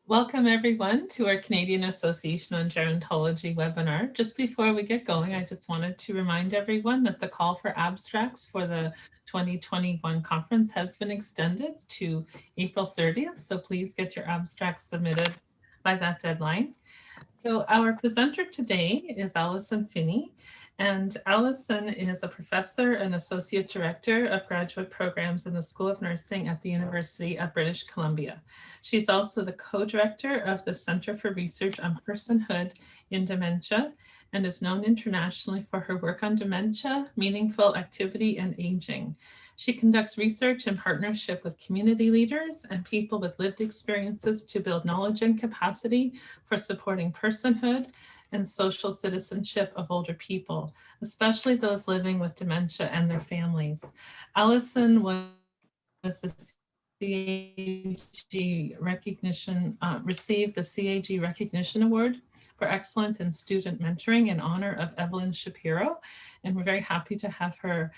Welcome everyone to our Canadian Association on Gerontology webinar. Just before we get going, I just wanted to remind everyone that the call for abstracts for the 2021 conference has been extended to April 30th, so please get your abstracts submitted by that deadline. So our presenter today is Alison Phinney, and Alison is a professor and associate director of graduate programs in the School of Nursing at the University of British Columbia. She's also the co-director of the Center for Research on Personhood in Dementia and is known internationally for her work on dementia, meaningful activity, and aging. She conducts research in partnership with community leaders and people with lived experiences to build knowledge and capacity for supporting personhood and social citizenship of older people, especially those living with dementia and their families. Alison was the CAG recognition, received the CAG Recognition Award for Excellence in Student Mentoring in honor of Evelyn Shapiro. And we're very happy to have her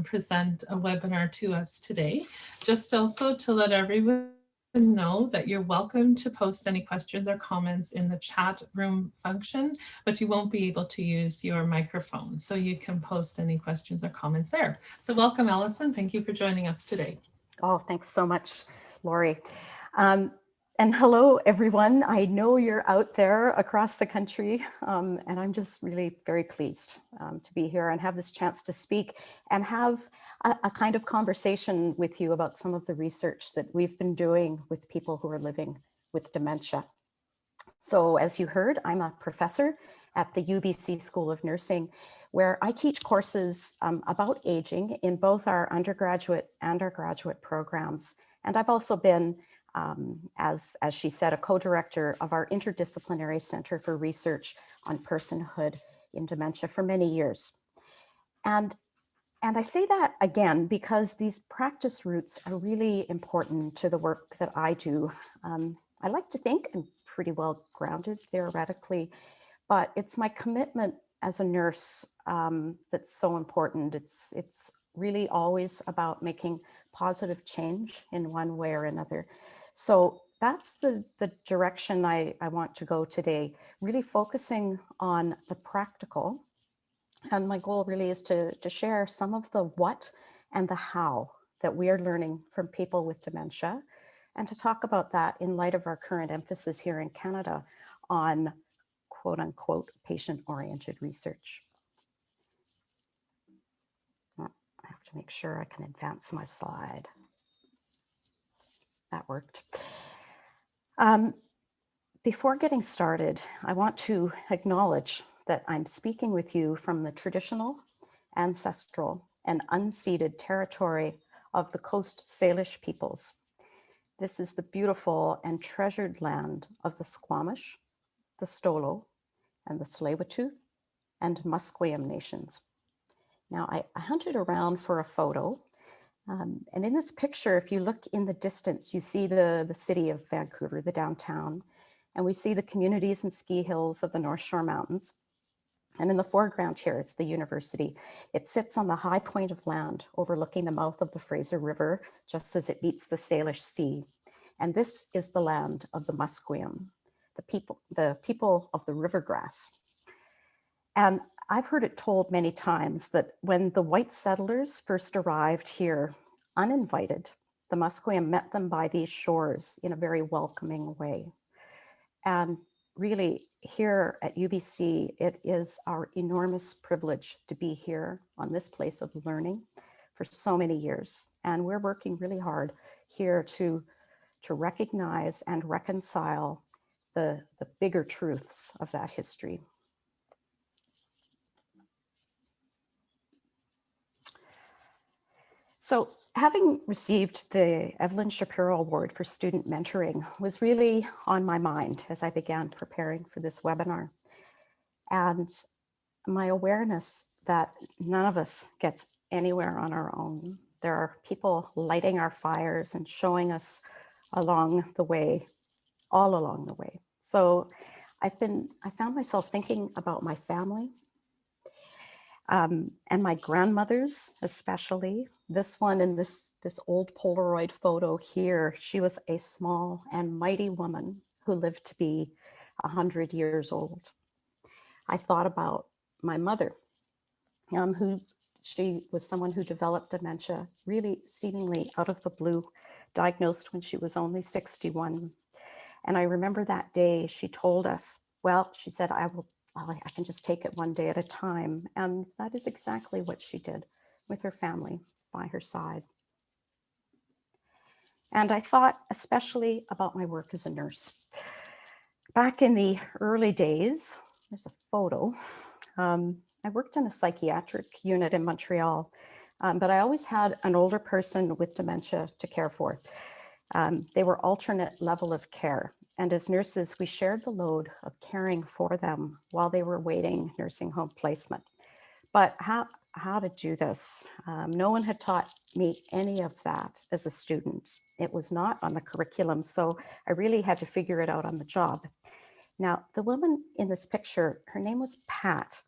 present a webinar to us today. Just also to let everyone know that you're welcome to post any questions or comments in the chat room function, but you won't be able to use your microphone. So you can post any questions or comments there. So welcome, Alison. Thank you for joining us today. Oh, thanks so much, Lori. And hello, everyone. I know you're out there across the country, and I'm just really very pleased to be here and have this chance to speak and have a kind of conversation with you about some of the research that we've been doing with people who are living with dementia. So as you heard, I'm a professor at the UBC School of Nursing, where I teach courses about aging in both our undergraduate and our graduate programs. And I've also been, as she said, a co-director of our Interdisciplinary Center for Research on Personhood in Dementia for many years. And I say that again, because these practice roots are really important to the work that I do. I like to think I'm pretty well grounded theoretically, but it's my commitment as a nurse that's so important. It's really always about making positive change in one way or another. So that's the direction I want to go today, really focusing on the practical. And my goal really is to share some of the what and the how that we are learning from people with dementia, and to talk about that in light of our current emphasis here in Canada on quote unquote patient-oriented research. I have to make sure I can advance my slide. That worked. Before getting started, I want to acknowledge that I'm speaking with you from the traditional, ancestral, and unceded territory of the Coast Salish peoples. This is the beautiful and treasured land of the Squamish, the Stolo, and the Tsleil-Waututh and Musqueam nations. Now, I hunted around for a photo, and in this picture, if you look in the distance, you see the city of Vancouver, the downtown, and we see the communities and ski hills of the North Shore Mountains. And in the foreground here is the university. It sits on the high point of land overlooking the mouth of the Fraser River, just as it meets the Salish Sea. And this is the land of the Musqueam, the people of the river grass. And I've heard it told many times that when the white settlers first arrived here uninvited, the Musqueam met them by these shores in a very welcoming way. And really, here at UBC, it is our enormous privilege to be here on this place of learning for so many years. And we're working really hard here to recognize and reconcile the bigger truths of that history. So having received the Evelyn Shapiro Award for Student Mentoring was really on my mind as I began preparing for this webinar. And my awareness that none of us gets anywhere on our own. There are people lighting our fires and showing us along the way, all along the way. So I found myself thinking about my family, and my grandmothers, especially. This one in this old Polaroid photo here, she was a small and mighty woman who lived to be 100 years old. I thought about my mother, who she was someone who developed dementia really seemingly out of the blue, diagnosed when she was only 61. And I remember that day she told us, well, she said, I can just take it one day at a time. And that is exactly what she did with her family by her side. And I thought especially about my work as a nurse. Back in the early days, there's a photo. I worked in a psychiatric unit in Montreal, but I always had an older person with dementia to care for. They were alternate level of care. And as nurses, we shared the load of caring for them while they were waiting nursing home placement. But how to do this? No one had taught me any of that as a student. It was not on the curriculum, so I really had to figure it out on the job. Now, the woman in this picture, her name was Pat,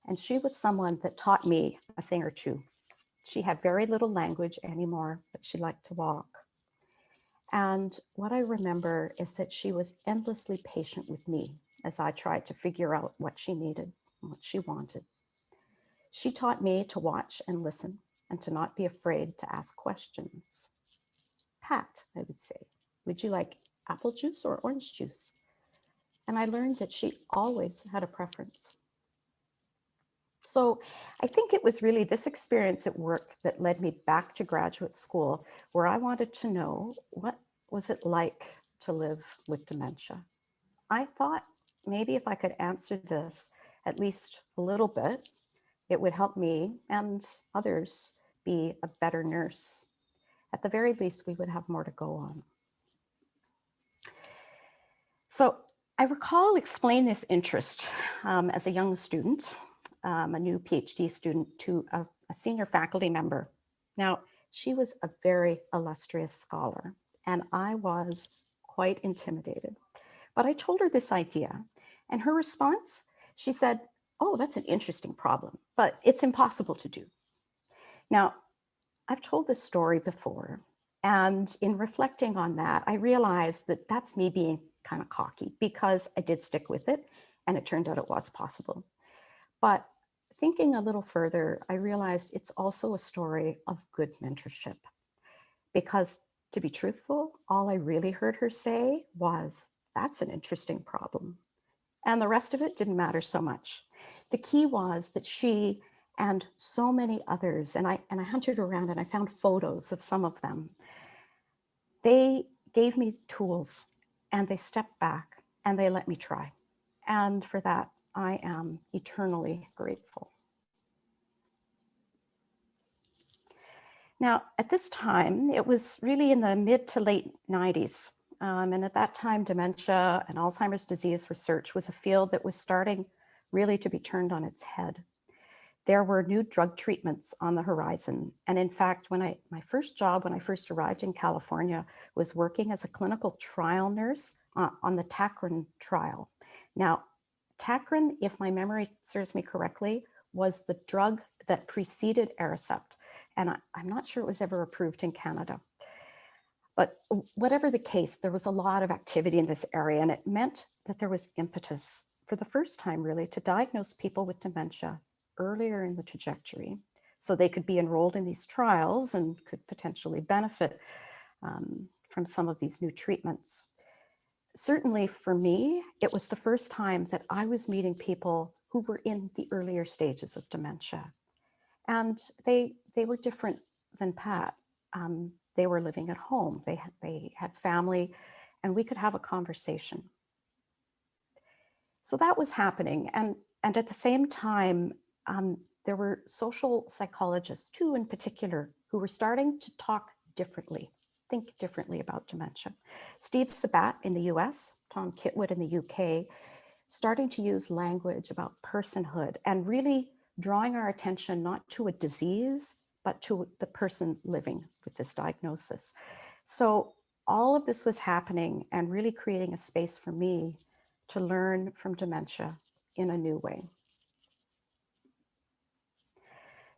and she was someone that taught me a thing or two. She had very little language anymore, but she liked to walk. And what I remember is that she was endlessly patient with me as I tried to figure out what she needed and what she wanted. She taught me to watch and listen and to not be afraid to ask questions. Pat, I would say, would you like apple juice or orange juice? And I learned that she always had a preference. So I think it was really this experience at work that led me back to graduate school, where I wanted to know, what was it like to live with dementia? I thought maybe if I could answer this at least a little bit, it would help me and others be a better nurse. At the very least, we would have more to go on. So I recall explaining this interest as a young student, a new PhD student, to a senior faculty member. Now, she was a very illustrious scholar, and I was quite intimidated. But I told her this idea, and her response, she said, oh, that's an interesting problem, but it's impossible to do. Now, I've told this story before, and in reflecting on that, I realized that that's me being kind of cocky, because I did stick with it, and it turned out it was possible. But thinking a little further, I realized it's also a story of good mentorship, because to be truthful, all I really heard her say was, that's an interesting problem. And the rest of it didn't matter so much. The key was that she and so many others, and I hunted around and I found photos of some of them, they gave me tools and they stepped back and they let me try. And for that, I am eternally grateful. Now, at this time, it was really in the mid to late 90s. And at that time, dementia and Alzheimer's disease research was a field that was starting really to be turned on its head. There were new drug treatments on the horizon. And in fact, my first job when I first arrived in California was working as a clinical trial nurse on the Tacron trial. Now, Tacron, if my memory serves me correctly, was the drug that preceded Aricept. And I'm not sure it was ever approved in Canada. But whatever the case, there was a lot of activity in this area, and it meant that there was impetus for the first time really to diagnose people with dementia earlier in the trajectory, so they could be enrolled in these trials and could potentially benefit from some of these new treatments. Certainly for me, it was the first time that I was meeting people who were in the earlier stages of dementia. And they were different than Pat. They were living at home, they had family, and we could have a conversation. So that was happening. And at the same time, there were social psychologists, two in particular, who were starting to talk differently, think differently about dementia. Steve Sabat in the US, Tom Kitwood in the UK, starting to use language about personhood and really drawing our attention not to a disease, but to the person living with this diagnosis. So all of this was happening and really creating a space for me to learn from dementia in a new way.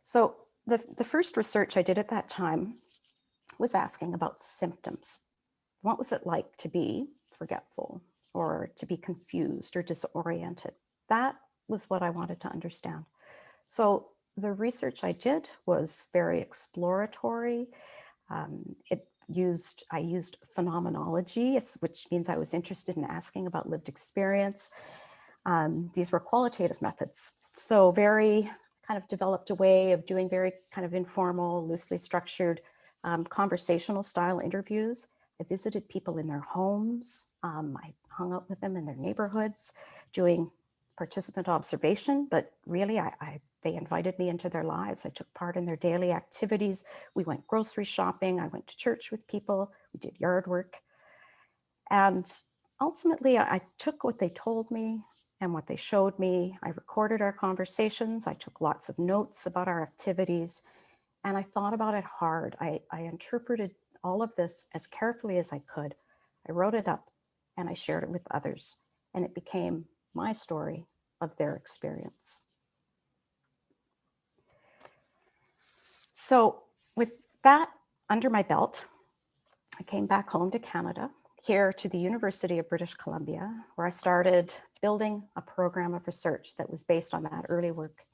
So the first research I did at that time was asking about symptoms. What was it like to be forgetful? or to be confused or disoriented. That was what I wanted to understand. So the research I did was very exploratory. I used phenomenology, which means I was interested in asking about lived experience. These were qualitative methods. So very kind of developed a way of doing very kind of informal, loosely structured conversational style interviews. I visited people in their homes. I hung out with them in their neighborhoods doing participant observation, but really they invited me into their lives. I took part in their daily activities. We went grocery shopping. I went to church with people. We did yard work. And ultimately, I took what they told me and what they showed me. I recorded our conversations. I took lots of notes about our activities, and I thought about it hard. I interpreted all of this as carefully as I could. I wrote it up and I shared it with others, and it became my story of their experience. So with that under my belt, I came back home to Canada, here to the University of British Columbia, where I started building a program of research that was based on that early work.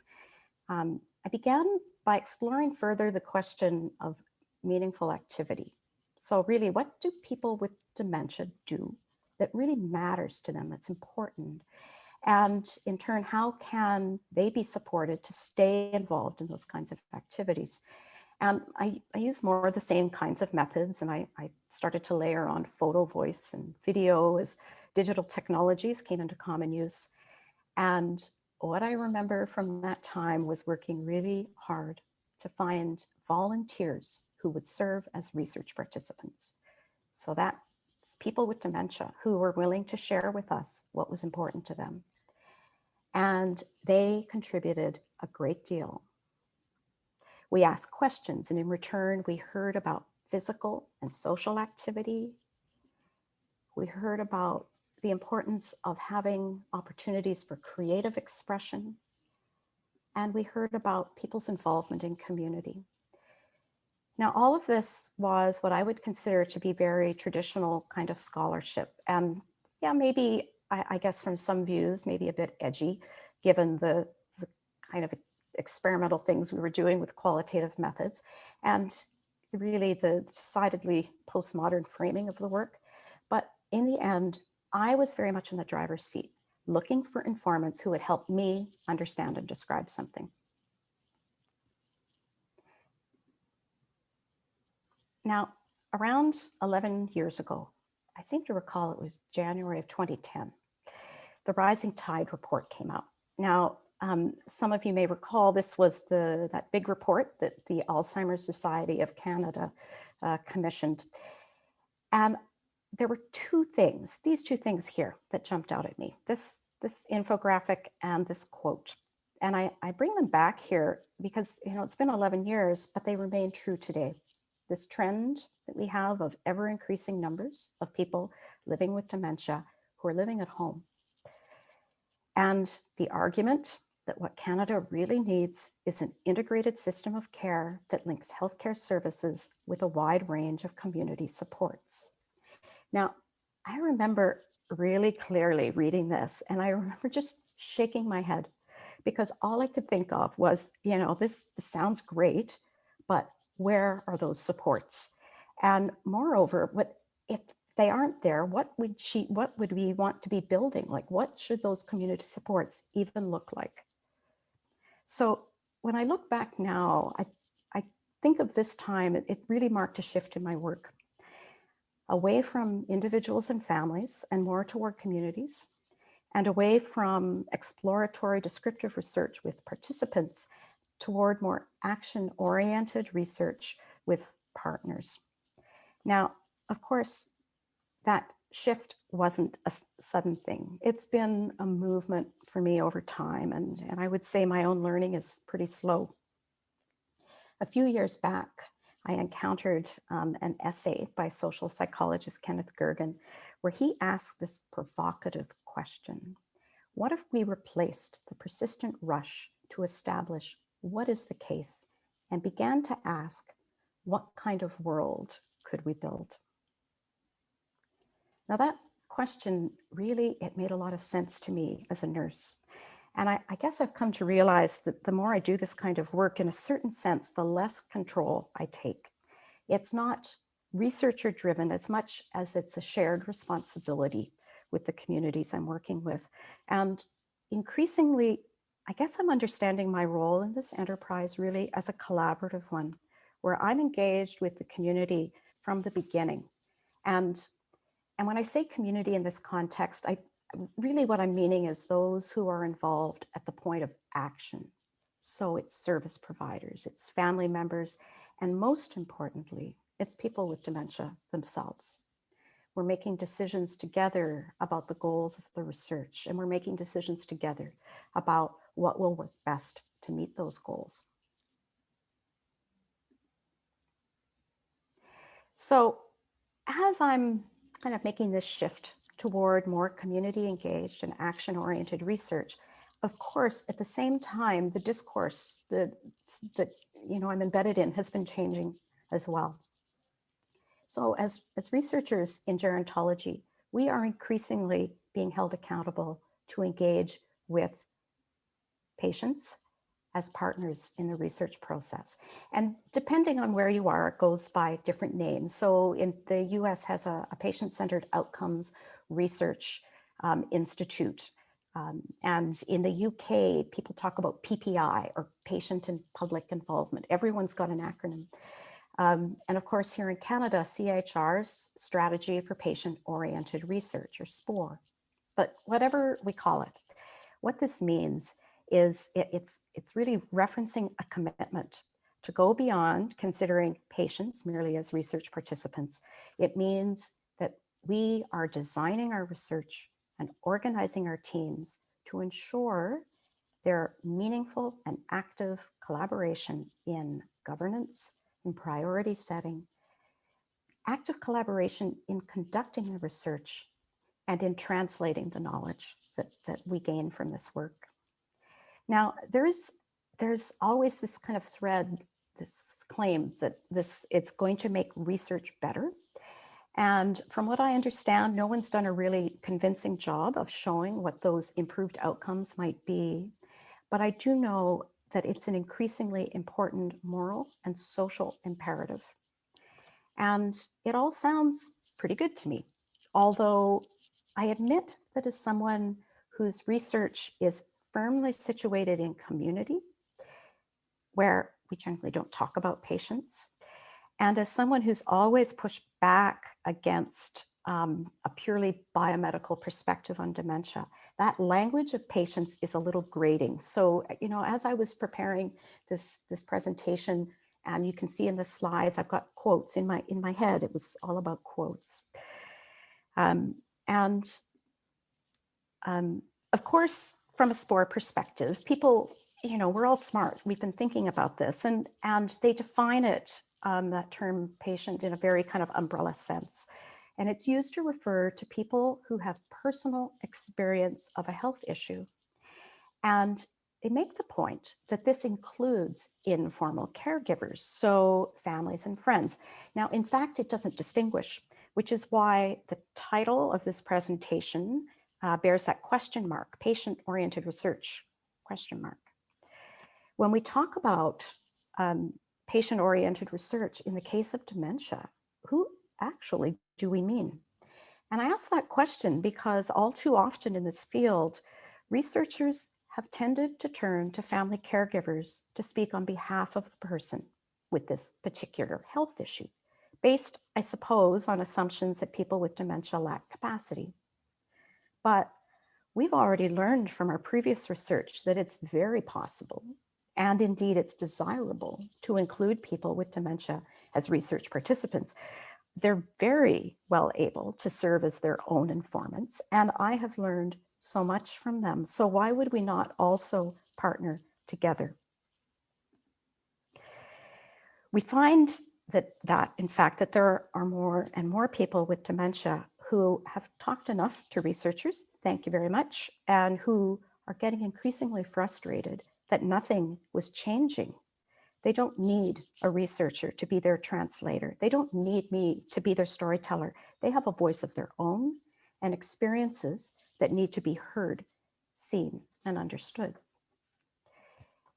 I began by exploring further the question of meaningful activity. So really, what do people with dementia do that really matters to them, that's important? And in turn, how can they be supported to stay involved in those kinds of activities? And I use more of the same kinds of methods, and I started to layer on photo, voice, and video as digital technologies came into common use. And what I remember from that time was working really hard to find volunteers who would serve as research participants. So that's people with dementia who were willing to share with us what was important to them. And they contributed a great deal. We asked questions, and in return, we heard about physical and social activity. We heard about the importance of having opportunities for creative expression. And we heard about people's involvement in community. Now, all of this was what I would consider to be very traditional kind of scholarship. And yeah, maybe, I guess from some views, maybe a bit edgy, given the kind of experimental things we were doing with qualitative methods, and really the decidedly postmodern framing of the work. But in the end, I was very much in the driver's seat, looking for informants who would help me understand and describe something. Now, around 11 years ago, I seem to recall it was January of 2010, the Rising Tide report came out. Now, some of you may recall this was that big report that the Alzheimer's Society of Canada commissioned. And there were these two things here that jumped out at me, this infographic and this quote. And I bring them back here because, it's been 11 years, but they remain true today. This trend that we have of ever increasing numbers of people living with dementia who are living at home. And the argument that what Canada really needs is an integrated system of care that links healthcare services with a wide range of community supports. Now, I remember really clearly reading this, and I remember just shaking my head because all I could think of was, this sounds great, but where are those supports? And moreover, if they aren't there, what would we want to be building? Like, what should those community supports even look like? So when I look back now, I think of this time, it really marked a shift in my work, away from individuals and families and more toward communities, and away from exploratory descriptive research with participants toward more action-oriented research with partners. Now, of course, that shift wasn't a sudden thing. It's been a movement for me over time, and I would say my own learning is pretty slow. A few years back, I encountered an essay by social psychologist Kenneth Gergen, where he asked this provocative question: what if we replaced the persistent rush to establish what is the case and began to ask, what kind of world could we build? Now that question, really, it made a lot of sense to me as a nurse. And I guess I've come to realize that the more I do this kind of work, in a certain sense, the less control I take. It's not researcher driven as much as it's a shared responsibility with the communities I'm working with. And increasingly, I guess I'm understanding my role in this enterprise really as a collaborative one, where I'm engaged with the community from the beginning. And when I say community in this context, really what I'm meaning is those who are involved at the point of action. So it's service providers, it's family members, and most importantly, it's people with dementia themselves. We're making decisions together about the goals of the research, and we're making decisions together about what will work best to meet those goals. So as I'm kind of making this shift toward more community engaged and action-oriented research, of course, at the same time, the discourse that I'm embedded in has been changing as well. So as researchers in gerontology, we are increasingly being held accountable to engage with patients as partners in the research process. And depending on where you are, it goes by different names. So in the US has a patient-centered outcomes research institute. And in the UK, people talk about PPI, or patient and public involvement. Everyone's got an acronym. And of course, here in Canada, CHR's Strategy for Patient-Oriented Research, or SPORE. But whatever we call it, what this means is it's really referencing a commitment to go beyond considering patients merely as research participants. It means that we are designing our research and organizing our teams to ensure their meaningful and active collaboration in governance, in priority setting, active collaboration in conducting the research, and in translating the knowledge that we gain from this work. Now, there's always this kind of thread, this claim that it's going to make research better. And from what I understand, no one's done a really convincing job of showing what those improved outcomes might be. But I do know that it's an increasingly important moral and social imperative. And it all sounds pretty good to me, although I admit that as someone whose research is firmly situated in community, where we generally don't talk about patients, and as someone who's always pushed back against a purely biomedical perspective on dementia, that language of patients is a little grating. So, as I was preparing this presentation, and you can see in the slides, I've got quotes in my head. It was all about quotes. Of course, from a SPORE perspective, people, we're all smart. We've been thinking about this, and they define it, that term patient, in a very kind of umbrella sense. And it's used to refer to people who have personal experience of a health issue. And they make the point that this includes informal caregivers, so families and friends. Now, in fact, it doesn't distinguish, which is why the title of this presentation bears that question mark, patient-oriented research, question mark. When we talk about patient-oriented research in the case of dementia, who actually do we mean? And I ask that question because all too often in this field, researchers have tended to turn to family caregivers to speak on behalf of the person with this particular health issue, based, I suppose, on assumptions that people with dementia lack capacity. But we've already learned from our previous research that it's very possible, and indeed it's desirable, to include people with dementia as research participants. They're very well able to serve as their own informants, and I have learned so much from them. So why would we not also partner together? We find that in fact, that there are more and more people with dementia who have talked enough to researchers, thank you very much, and who are getting increasingly frustrated that nothing was changing. They don't need a researcher to be their translator. They don't need me to be their storyteller. They have a voice of their own, and experiences that need to be heard, seen, and understood.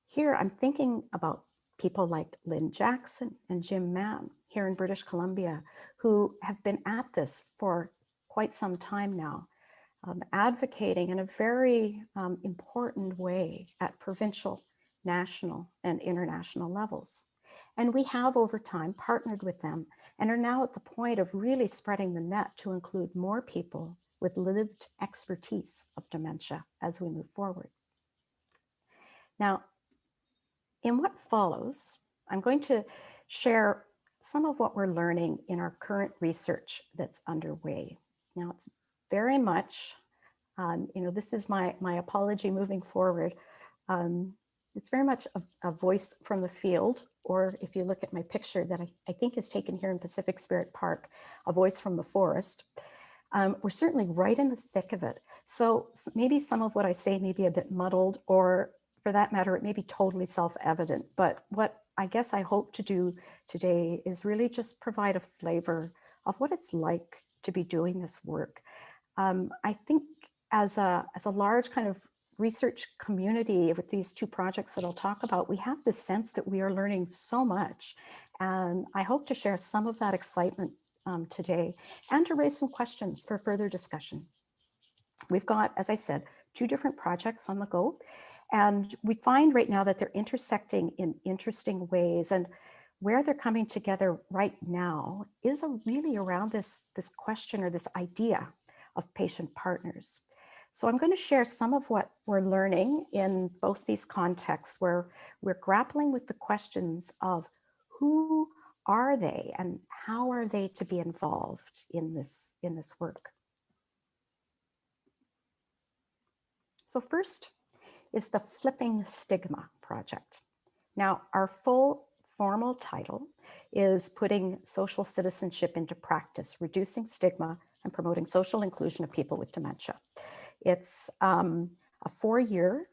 Here, I'm thinking about people like Lynn Jackson and Jim Mann here in British Columbia, who have been at this for quite some time now, advocating in a very important way at provincial, national, and international levels. And we have over time partnered with them and are now at the point of really spreading the net to include more people with lived expertise of dementia as we move forward. Now, in what follows, I'm going to share some of what we're learning in our current research that's underway. Now, it's very much, this is my apology moving forward. It's very much a voice from the field, or if you look at my picture that I think is taken here in Pacific Spirit Park, a voice from the forest. We're certainly right in the thick of it. So maybe some of what I say may be a bit muddled, or for that matter, it may be totally self-evident. But what I guess I hope to do today is really just provide a flavor of what it's like to be doing this work. I think as a large kind of research community with these two projects that I'll talk about, we have the sense that we are learning so much. And I hope to share some of that excitement today and to raise some questions for further discussion. We've got, as I said, two different projects on the go. And we find right now that they're intersecting in interesting ways. And where they're coming together right now is really around this question or this idea of patient partners. So I'm going to share some of what we're learning in both these contexts where we're grappling with the questions of who are they and how are they to be involved in this work. So first is the Flipping Stigma project. Now, our full formal title is Putting Social Citizenship into Practice, Reducing Stigma and Promoting Social Inclusion of People with Dementia. It's a 4-year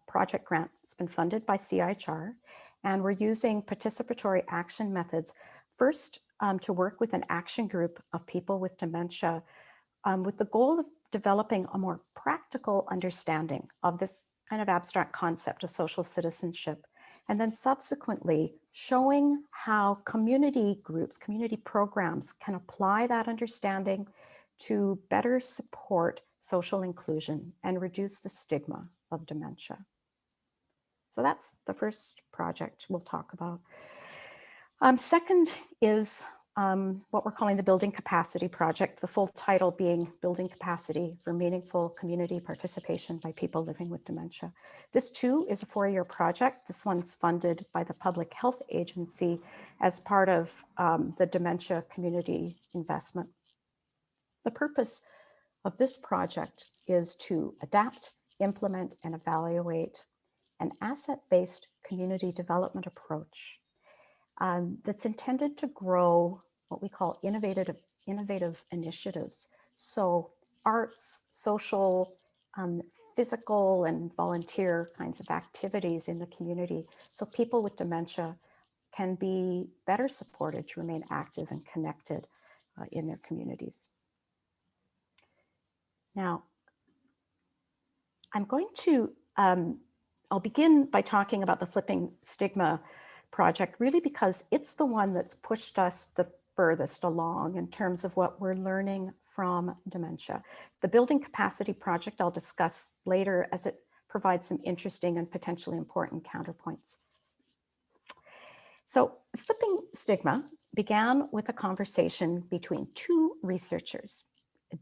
project grant. It's been funded by CIHR, and we're using participatory action methods. First, to work with an action group of people with dementia with the goal of developing a more practical understanding of this kind of abstract concept of social citizenship, and then subsequently showing how community groups, community programs can apply that understanding to better support social inclusion and reduce the stigma of dementia. So that's the first project we'll talk about. Second is what we're calling the Building Capacity Project, the full title being Building Capacity for Meaningful Community Participation by People Living with Dementia. This too is a 4-year project. This one's funded by the Public Health Agency as part of the Dementia Community Investment. The purpose of this project is to adapt, implement, and evaluate an asset-based community development approach that's intended to grow what we call innovative initiatives. So arts, social, physical, and volunteer kinds of activities in the community, so people with dementia can be better supported to remain active and connected in their communities. Now, I'm going to, I'll begin by talking about the Flipping Stigma project, really because it's the one that's pushed us the furthest along in terms of what we're learning from dementia. The Building Capacity project I'll discuss later as it provides some interesting and potentially important counterpoints. So Flipping Stigma began with a conversation between two researchers,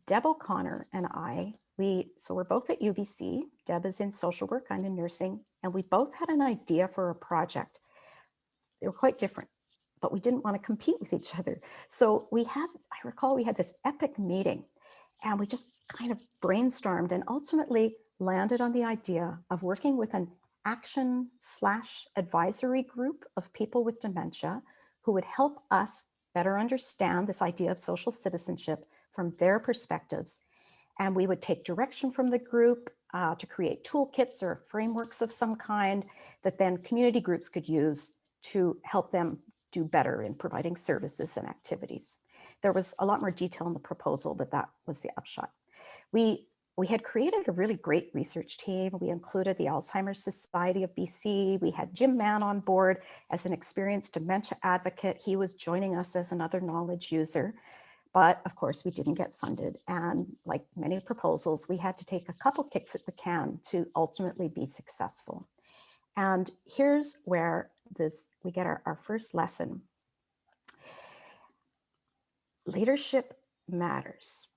Deb O'Connor and I. So we're both at UBC. Deb is in social work, I'm in nursing, and we both had an idea for a project. They were quite different, but we didn't want to compete with each other. So I recall we had this epic meeting and we just kind of brainstormed and ultimately landed on the idea of working with an action/advisory group of people with dementia who would help us better understand this idea of social citizenship from their perspectives. And we would take direction from the group to create toolkits or frameworks of some kind that then community groups could use to help them do better in providing services and activities. There was a lot more detail in the proposal, but that was the upshot. We had created a really great research team. We included the Alzheimer's Society of BC. We had Jim Mann on board as an experienced dementia advocate. He was joining us as another knowledge user. But of course, we didn't get funded. And like many proposals, we had to take a couple kicks at the can to ultimately be successful. And here's where we get our first lesson. Leadership matters.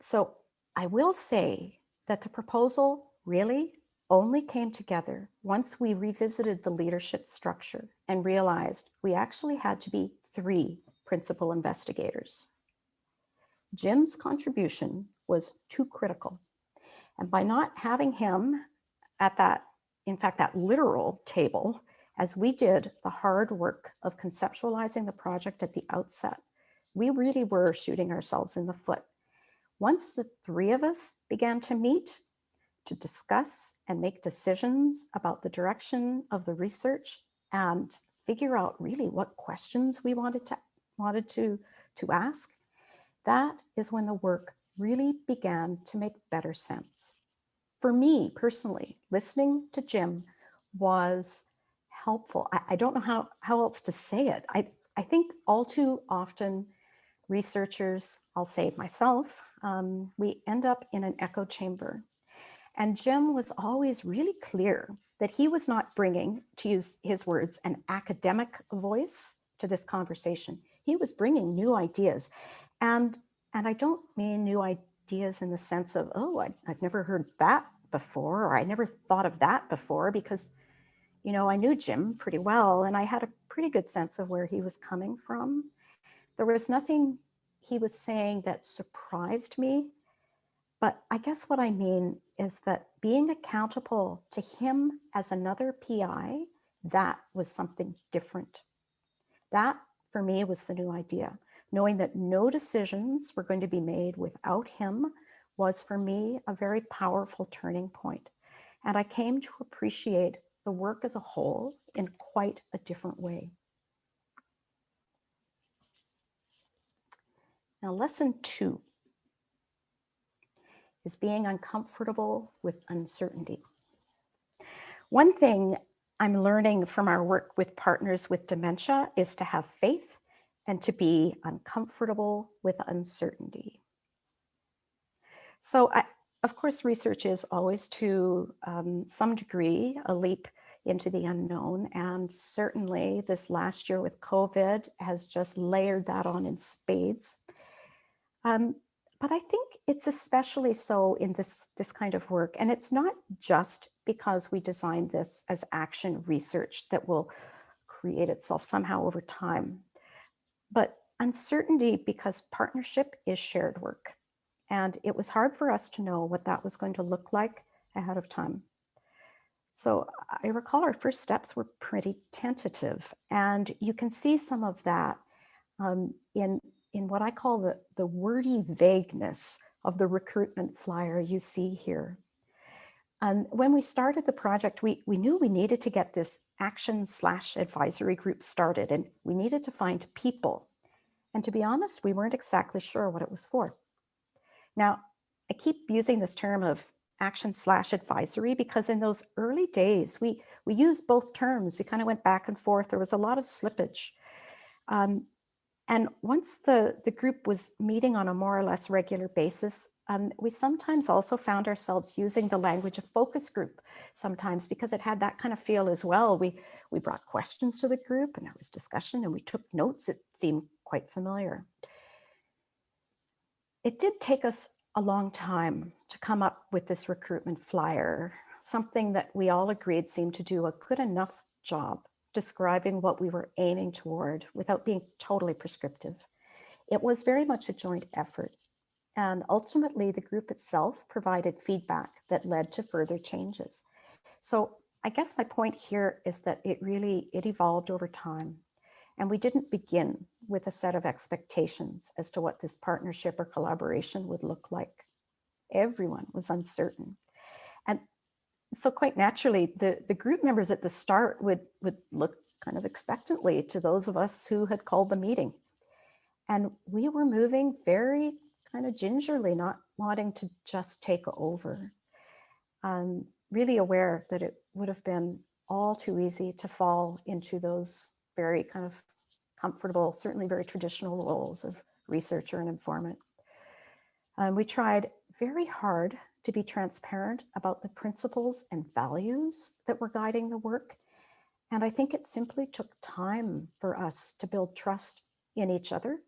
So I will say that the proposal really only came together once we revisited the leadership structure and realized we actually had to be 3 principal investigators. Jim's contribution was too critical. And by not having him at that, in fact, that literal table, as we did the hard work of conceptualizing the project at the outset, we really were shooting ourselves in the foot. Once the 3 of us began to meet, to discuss and make decisions about the direction of the research and figure out really what questions we wanted to ask, that is when the work really began to make better sense. For me personally, listening to Jim was helpful. I don't know how else to say it. I think all too often researchers, I'll say myself, we end up in an echo chamber. And Jim was always really clear that he was not bringing, to use his words, an academic voice to this conversation. He was bringing new ideas. And I don't mean new ideas in the sense of, oh, I've never heard that before, or I never thought of that before, because, you know, I knew Jim pretty well, and I had a pretty good sense of where he was coming from. There was nothing he was saying that surprised me, but I guess what I mean is that being accountable to him as another PI, that was something different. That, for me, was the new idea. Knowing that no decisions were going to be made without him was, for me, a very powerful turning point. And I came to appreciate the work as a whole in quite a different way. Now, lesson 2 is being uncomfortable with uncertainty. One thing I'm learning from our work with partners with dementia is to have faith and to be uncomfortable with uncertainty. So, of course, research is always to some degree a leap into the unknown. And certainly this last year with COVID has just layered that on in spades. But I think it's especially so in this kind of work. And it's not just because we designed this as action research that will create itself somehow over time, but uncertainty because partnership is shared work. And it was hard for us to know what that was going to look like ahead of time. So I recall our first steps were pretty tentative, and you can see some of that in what I call the wordy vagueness of the recruitment flyer you see here. And when we started the project, we knew we needed to get this action/advisory group started, and we needed to find people. And to be honest, we weren't exactly sure what it was for. Now, I keep using this term of action/advisory because in those early days, we used both terms. We kind of went back and forth. There was a lot of slippage. And once the group was meeting on a more or less regular basis, we sometimes also found ourselves using the language of focus group sometimes because it had that kind of feel as well. We brought questions to the group and there was discussion and we took notes. It seemed quite familiar. It did take us a long time to come up with this recruitment flyer, something that we all agreed seemed to do a good enough job describing what we were aiming toward without being totally prescriptive. It was very much a joint effort. And ultimately, the group itself provided feedback that led to further changes. So I guess my point here is that it evolved over time. And we didn't begin with a set of expectations as to what this partnership or collaboration would look like. Everyone was uncertain. And so quite naturally, the group members at the start would look kind of expectantly to those of us who had called the meeting. And we were moving very kind of gingerly, not wanting to just take over. Really aware that it would have been all too easy to fall into those very kind of comfortable, certainly very traditional roles of researcher and informant. We tried very hard to be transparent about the principles and values that were guiding the work. And I think it simply took time for us to build trust in each other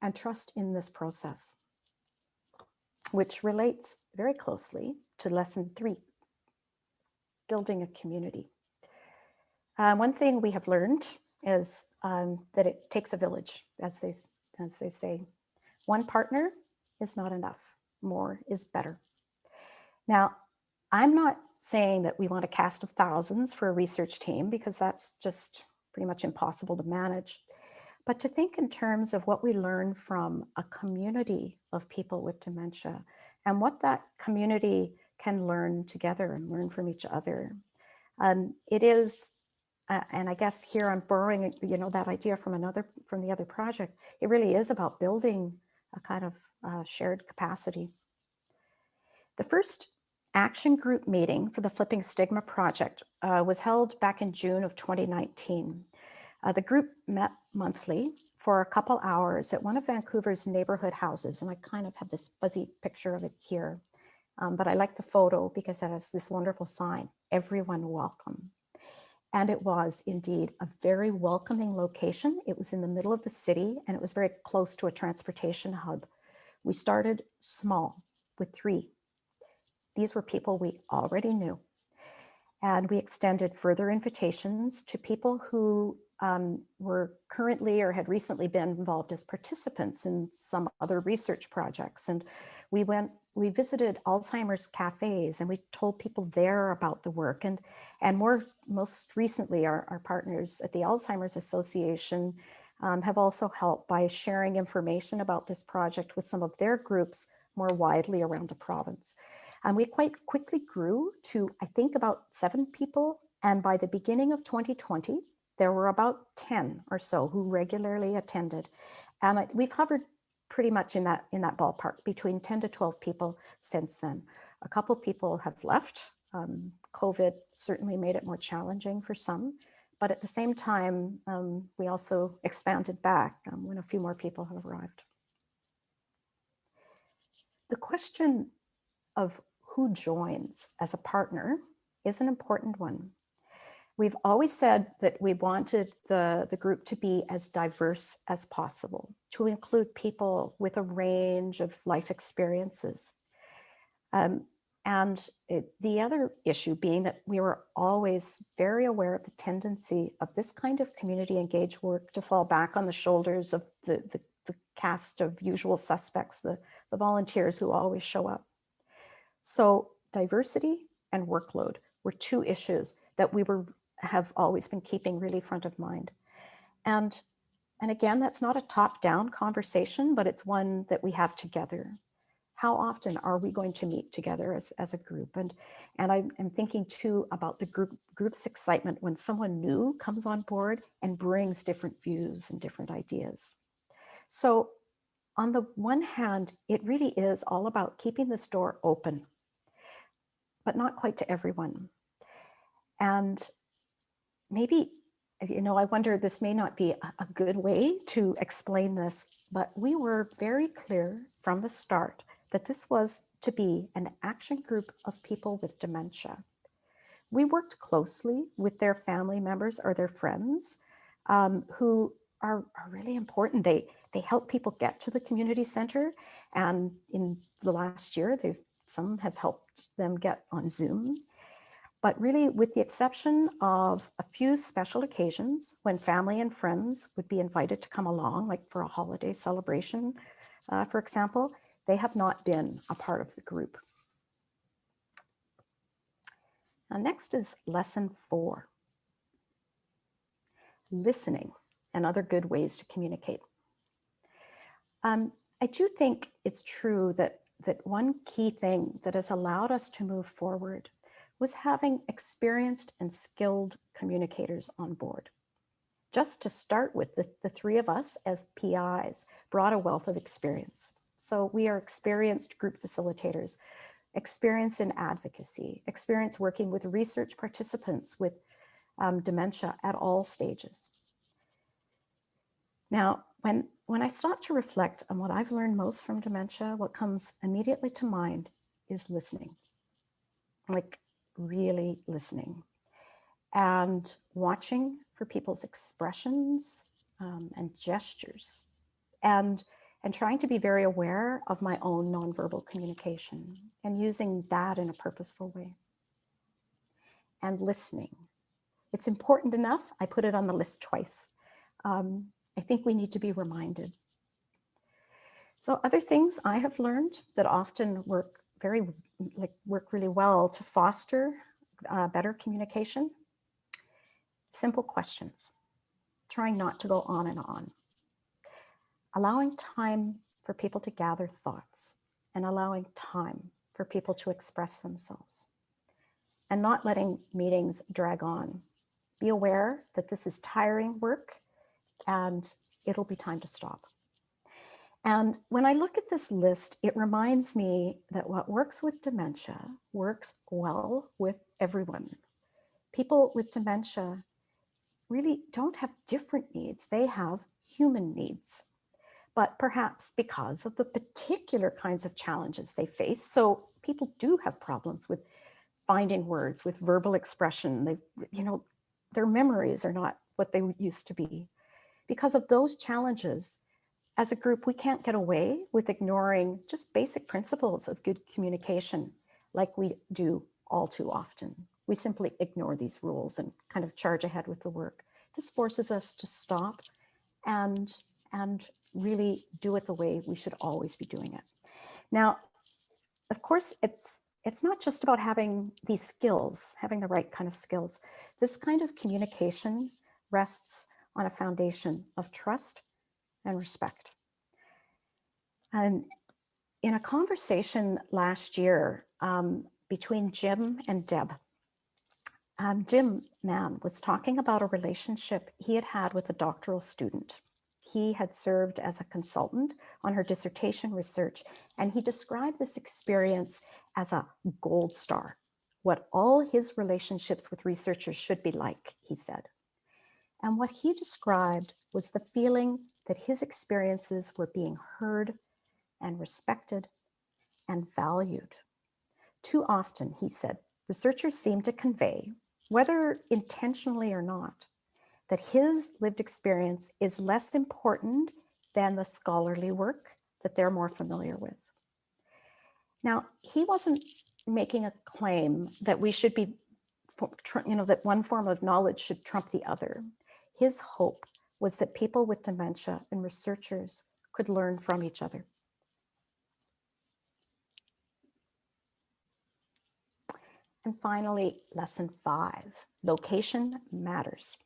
and trust in this process, which relates very closely to lesson 3, building a community. One thing we have learned is that it takes a village, as they say. One partner is not enough. More is better. Now, I'm not saying that we want a cast of thousands for a research team, because that's just pretty much impossible to manage. But to think in terms of what we learn from a community of people with dementia and what that community can learn together and learn from each other. It is, and I guess here I'm borrowing, that idea from the other project. It really is about building a kind of shared capacity. The first action group meeting for the Flipping Stigma project was held back in June of 2019. The group met monthly for a couple hours at one of Vancouver's neighborhood houses, and I kind of have this fuzzy picture of it here, but I like the photo because it has this wonderful sign, "Everyone welcome." And it was indeed a very welcoming location. It was in the middle of the city, and it was very close to a transportation hub. We started small with 3. These were people we already knew. And we extended further invitations to people who were currently or had recently been involved as participants in some other research projects. And we visited Alzheimer's cafes, and we told people there about the work. And most recently, our partners at the Alzheimer's Association have also helped by sharing information about this project with some of their groups more widely around the province. And we quite quickly grew to, I think, about 7 people. And by the beginning of 2020, there were about 10 or so who regularly attended. And we've hovered pretty much in that ballpark, between 10 to 12 people since then. A couple people have left. COVID certainly made it more challenging for some. But at the same time, we also expanded back when a few more people have arrived. The question of who joins as a partner is an important one. We've always said that we wanted the group to be as diverse as possible, to include people with a range of life experiences. The other issue being that we were always very aware of the tendency of this kind of community engaged work to fall back on the shoulders of the cast of usual suspects, the volunteers who always show up. So diversity and workload were 2 issues that we have always been keeping really front of mind. And again, that's not a top-down conversation, but it's one that we have together. How often are we going to meet together as a group? And I'm thinking too about the group's excitement when someone new comes on board and brings different views and different ideas. So on the one hand, it really is all about keeping this door open, but not quite to everyone. And maybe, I wonder, this may not be a good way to explain this, but we were very clear from the start that this was to be an action group of people with dementia. We worked closely with their family members or their friends who are really important. They help people get to the community center. And in the last year, some have helped them get on Zoom. But really, with the exception of a few special occasions when family and friends would be invited to come along, like for a holiday celebration, for example, they have not been a part of the group. Now, next is lesson 4, listening and other good ways to communicate. I do think it's true that one key thing that has allowed us to move forward was having experienced and skilled communicators on board. just to start with, the three of us as PIs brought a wealth of experience. So we are experienced group facilitators, experience in advocacy, experience working with research participants with dementia at all stages. Now, when I stop to reflect on what I've learned most from dementia, what comes immediately to mind is listening, like really listening, and watching for people's expressions and gestures, and trying to be very aware of my own nonverbal communication and using that in a purposeful way. And listening. It's important enough, I put it on the list twice. I think we need to be reminded. So other things I have learned that often work really well to foster better communication. Simple questions, trying not to go on and on. Allowing time for people to gather thoughts and allowing time for people to express themselves. And not letting meetings drag on. Be aware that this is tiring work and it'll be time to stop. And when I look at this list, it reminds me that what works with dementia works well with everyone. People with dementia really don't have different needs. They have human needs, but perhaps because of the particular kinds of challenges they face. So people do have problems with finding words, with verbal expression. Their memories are not what they used to be. Because of those challenges, as a group, we can't get away with ignoring just basic principles of good communication like we do all too often. We simply ignore these rules and kind of charge ahead with the work. This forces us to stop and really do it the way we should always be doing it. Now, of course, it's not just about having these skills, having the right kind of skills. This kind of communication rests on a foundation of trust and respect. And in a conversation last year between Jim and Deb, Jim Mann was talking about a relationship he had had with a doctoral student. He had served as a consultant on her dissertation research, and he described this experience as a gold star, what all his relationships with researchers should be like, he said. And what he described was the feeling that his experiences were being heard and respected and valued. Too often, he said, researchers seem to convey, whether intentionally or not, that his lived experience is less important than the scholarly work that they're more familiar with. Now, he wasn't making a claim that we should be, that one form of knowledge should trump the other. His hope was that people with dementia and researchers could learn from each other. And finally, lesson 5, location matters.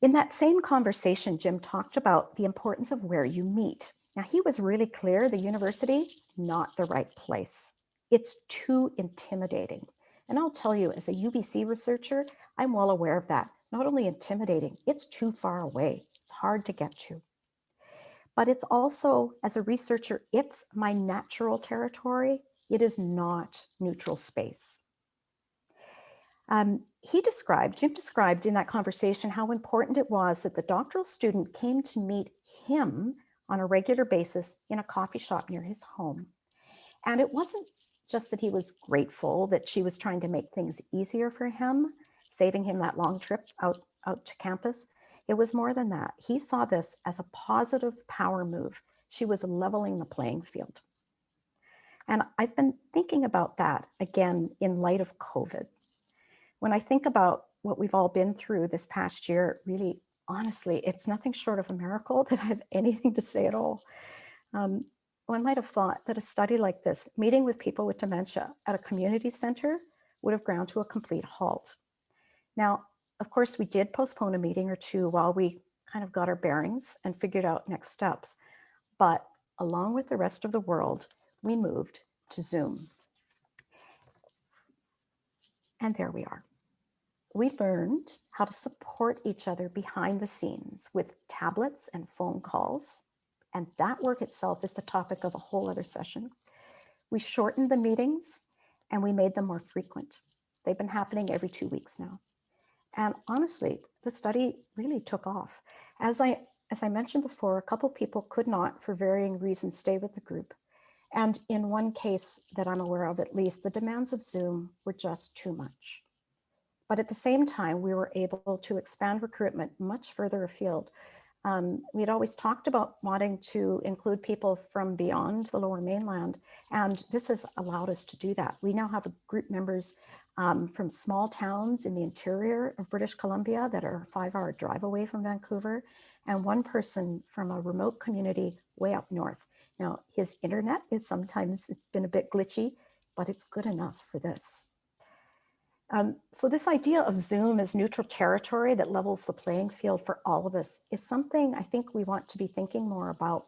In that same conversation, Jim talked about the importance of where you meet. Now, he was really clear, the university, not the right place. It's too intimidating. And I'll tell you, as a UBC researcher, I'm well aware of that. Not only intimidating, it's too far away. It's hard to get to. But it's also, as a researcher, it's my natural territory. It is not neutral space. Jim described in that conversation how important it was that the doctoral student came to meet him on a regular basis in a coffee shop near his home. And it wasn't just that he was grateful that she was trying to make things easier for him, saving him that long trip out to campus. It was more than that. He saw this as a positive power move. She was leveling the playing field. And I've been thinking about that again in light of COVID. When I think about what we've all been through this past year, really, honestly, it's nothing short of a miracle that I have anything to say at all. One might have thought that a study like this, meeting with people with dementia at a community center, would have ground to a complete halt. Now, of course, we did postpone a meeting or two while we kind of got our bearings and figured out next steps. But along with the rest of the world, we moved to Zoom. And there we are. we learned how to support each other behind the scenes with tablets and phone calls. And that work itself is the topic of a whole other session. We shortened the meetings and we made them more frequent. They've been happening every 2 weeks now. And honestly, the study really took off. As I mentioned before, a couple people could not, for varying reasons, stay with the group. And in one case that I'm aware of, at least, the demands of Zoom were just too much. But at the same time, we were able to expand recruitment much further afield. We had always talked about wanting to include people from beyond the Lower Mainland, and this has allowed us to do that. We now have group members from small towns in the interior of British Columbia that are a 5-hour drive away from Vancouver, and one person from a remote community way up north. Now, his internet is sometimes, it's been a bit glitchy, but it's good enough for this. So this idea of Zoom as neutral territory that levels the playing field for all of us is something I think we want to be thinking more about,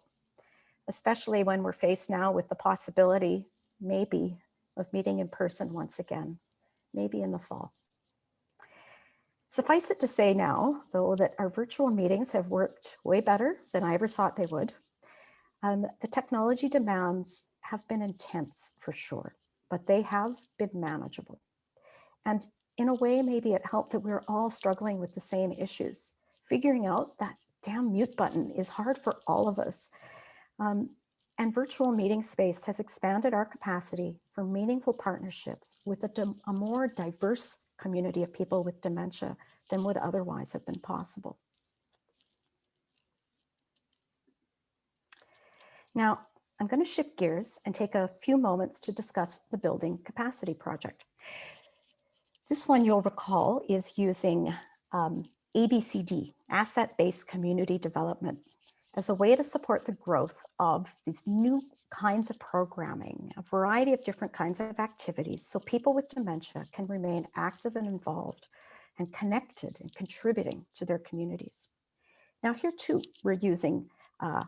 especially when we're faced now with the possibility, maybe, of meeting in person once again, maybe in the fall. Suffice it to say now, though, that our virtual meetings have worked way better than I ever thought they would. The technology demands have been intense for sure, but they have been manageable. And in a way, maybe it helped that we're all struggling with the same issues. Figuring out that damn mute button is hard for all of us. And virtual meeting space has expanded our capacity for meaningful partnerships with a more diverse community of people with dementia than would otherwise have been possible. Now, I'm going to shift gears and take a few moments to discuss the Building Capacity Project. This one, you'll recall, is using ABCD, Asset-Based Community Development, as a way to support the growth of these new kinds of programming, a variety of different kinds of activities, so people with dementia can remain active and involved and connected and contributing to their communities. Now here too, we're using a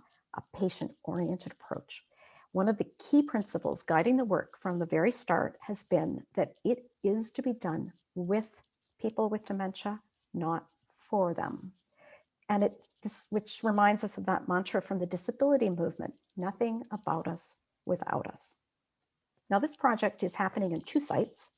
patient-oriented approach. One of the key principles guiding the work from the very start has been that it is to be done with people with dementia, not for them. And which reminds us of that mantra from the disability movement, nothing about us without us. Now this project is happening in 2 sites.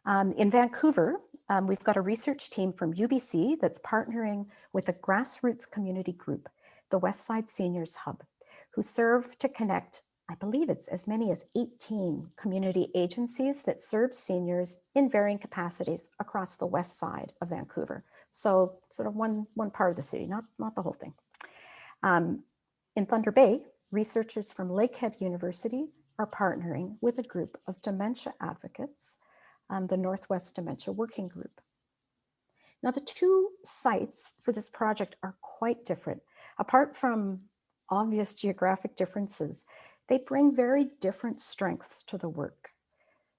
In Vancouver, we've got a research team from UBC that's partnering with a grassroots community group, the Westside Seniors Hub, who serve to connect, I believe it's as many as 18 community agencies that serve seniors in varying capacities across the west side of Vancouver. So sort of one part of the city, not the whole thing. In Thunder Bay, researchers from Lakehead University are partnering with a group of dementia advocates, the Northwest Dementia Working Group. Now, the 2 sites for this project are quite different. Apart from obvious geographic differences, they bring very different strengths to the work.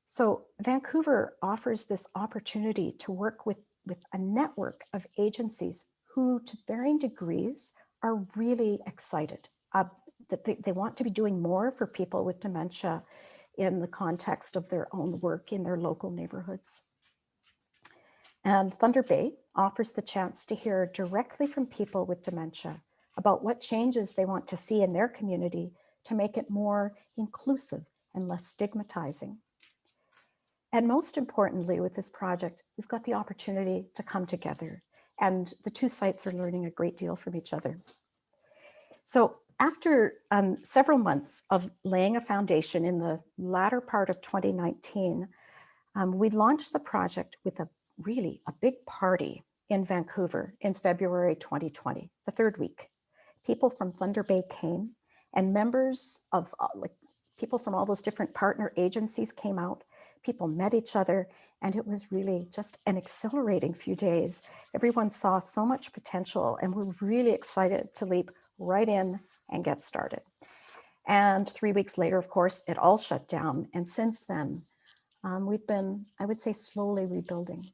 So Vancouver offers this opportunity to work with a network of agencies who, to varying degrees, are really excited that they want to be doing more for people with dementia in the context of their own work in their local neighborhoods. And Thunder Bay offers the chance to hear directly from people with dementia about what changes they want to see in their community to make it more inclusive and less stigmatizing. And most importantly, with this project, we've got the opportunity to come together, and the 2 sites are learning a great deal from each other. So after several months of laying a foundation in the latter part of 2019, we launched the project with a big party in Vancouver in February 2020, the 3rd week. People from Thunder Bay came, and members of people from all those different partner agencies came out. People met each other, and it was really just an exhilarating few days. Everyone saw so much potential, and we're really excited to leap right in and get started. And 3 weeks later, of course, it all shut down. And since then, we've been, I would say, slowly rebuilding.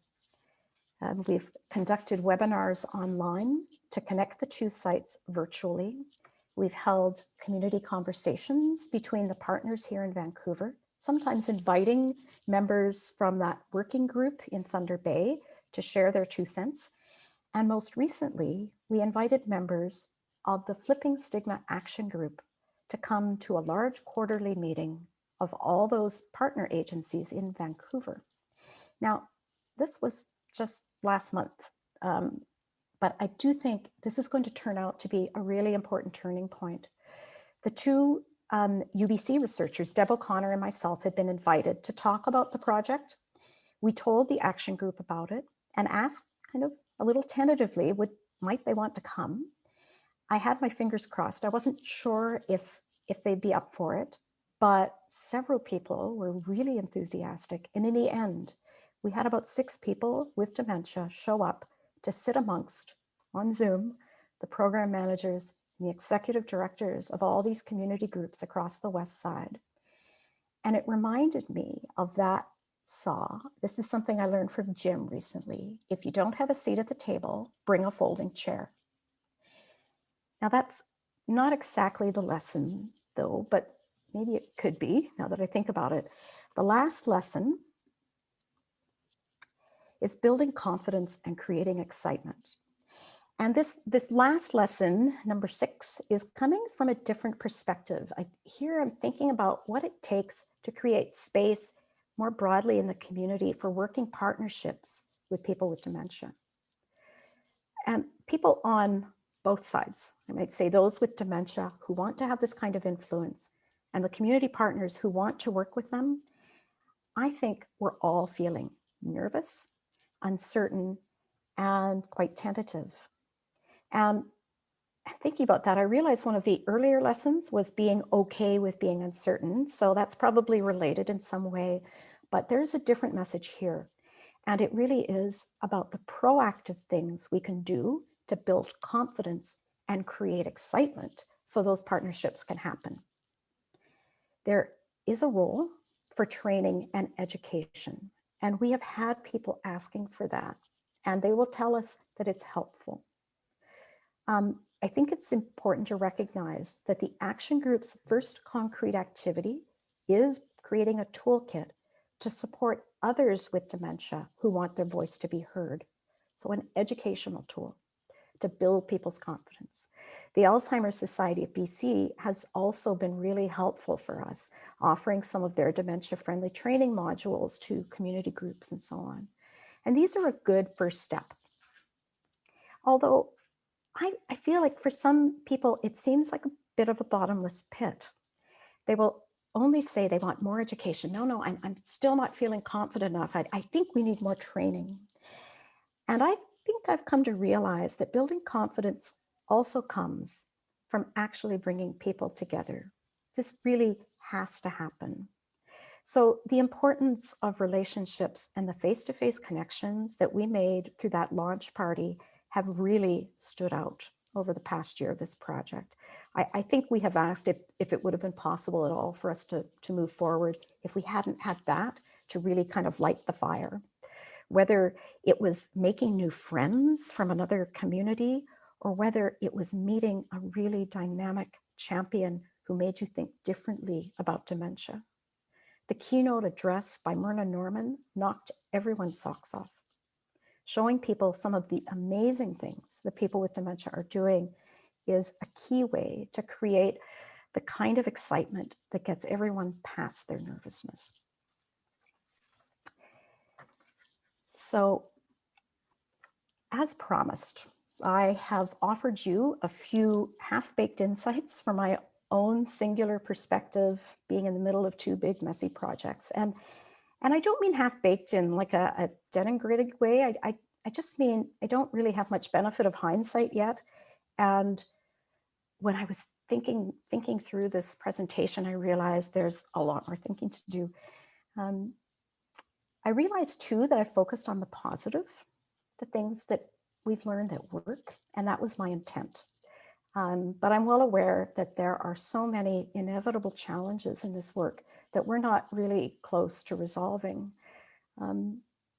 We've conducted webinars online to connect the 2 sites virtually. We've held community conversations between the partners here in Vancouver sometimes inviting members from that working group in Thunder Bay to share their 2 cents. And most recently, we invited members of the Flipping Stigma Action Group to come to a large quarterly meeting of all those partner agencies in Vancouver. Now, this was just last month, but I do think this is going to turn out to be a really important turning point. The two UBC researchers, Deb O'Connor and myself, had been invited to talk about the project. We told the action group about it and asked kind of a little tentatively, might they want to come? I had my fingers crossed. I wasn't sure if they'd be up for it, but several people were really enthusiastic. And in the end, we had about 6 people with dementia show up to sit amongst, on Zoom, the program managers and the executive directors of all these community groups across the West Side. And it reminded me of that saw. This is something I learned from Jim recently. If you don't have a seat at the table, bring a folding chair. Now that's not exactly the lesson though, but maybe it could be now that I think about it. The last lesson is building confidence and creating excitement. And this last lesson, number 6, is coming from a different perspective. Here I'm thinking about what it takes to create space more broadly in the community for working partnerships with people with dementia. And people on both sides, I might say those with dementia who want to have this kind of influence and the community partners who want to work with them, I think we're all feeling nervous, uncertain, and quite tentative. And thinking about that, I realized one of the earlier lessons was being okay with being uncertain. So that's probably related in some way, but there's a different message here. And it really is about the proactive things we can do to build confidence and create excitement so those partnerships can happen. There is a role for training and education, and we have had people asking for that, and they will tell us that it's helpful. I think it's important to recognize that the action group's first concrete activity is creating a toolkit to support others with dementia who want their voice to be heard. So an educational tool to build people's confidence. The Alzheimer's Society of BC has also been really helpful for us, offering some of their dementia-friendly training modules to community groups and so on. And these are a good first step. Although I feel like for some people, it seems like a bit of a bottomless pit. They will only say they want more education. No, I'm still not feeling confident enough. I think we need more training. And I think I've come to realize that building confidence also comes from actually bringing people together. This really has to happen. So the importance of relationships and the face-to-face connections that we made through that launch party have really stood out over the past year of this project. I think we have asked if it would have been possible at all for us to move forward if we hadn't had that to really kind of light the fire. Whether it was making new friends from another community or whether it was meeting a really dynamic champion who made you think differently about dementia. The keynote address by Myrna Norman knocked everyone's socks off, showing people some of the amazing things that people with dementia are doing is a key way to create the kind of excitement that gets everyone past their nervousness. So, as promised, I have offered you a few half-baked insights from my own singular perspective, being in the middle of 2 big, messy projects. And I don't mean half-baked in like a denigrated way. I just mean I don't really have much benefit of hindsight yet. And when I was thinking through this presentation, I realized there's a lot more thinking to do. I realized too that I focused on the positive, the things that we've learned that work, and that was my intent. But I'm well aware that there are so many inevitable challenges in this work that we're not really close to resolving.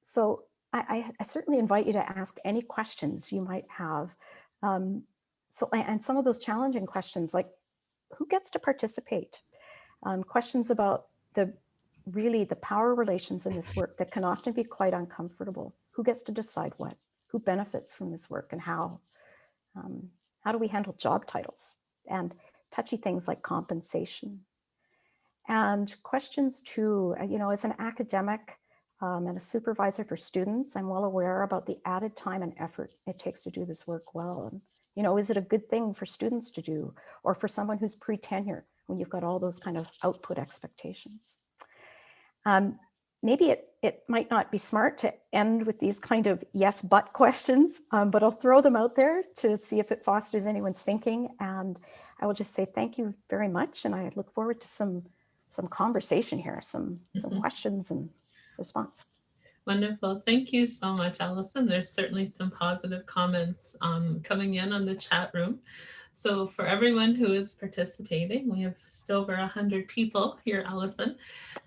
So I certainly invite you to ask any questions you might have. And some of those challenging questions, like who gets to participate? Questions about the really the power relations in this work that can often be quite uncomfortable. Who gets to decide what? Who benefits from this work and how? How do we handle job titles and touchy things like compensation? And questions too, as an academic and a supervisor for students, I'm well aware about the added time and effort it takes to do this work well. And, is it a good thing for students to do or for someone who's pre-tenure when you've got all those kind of output expectations? Maybe it might not be smart to end with these kind of yes, but questions, but I'll throw them out there to see if it fosters anyone's thinking. And I will just say thank you very much. And I look forward to some conversation here, some questions and response. Wonderful. Thank you so much, Alison. There's certainly some positive comments coming in on the chat room. So for everyone who is participating, we have just over 100 people here, Alison.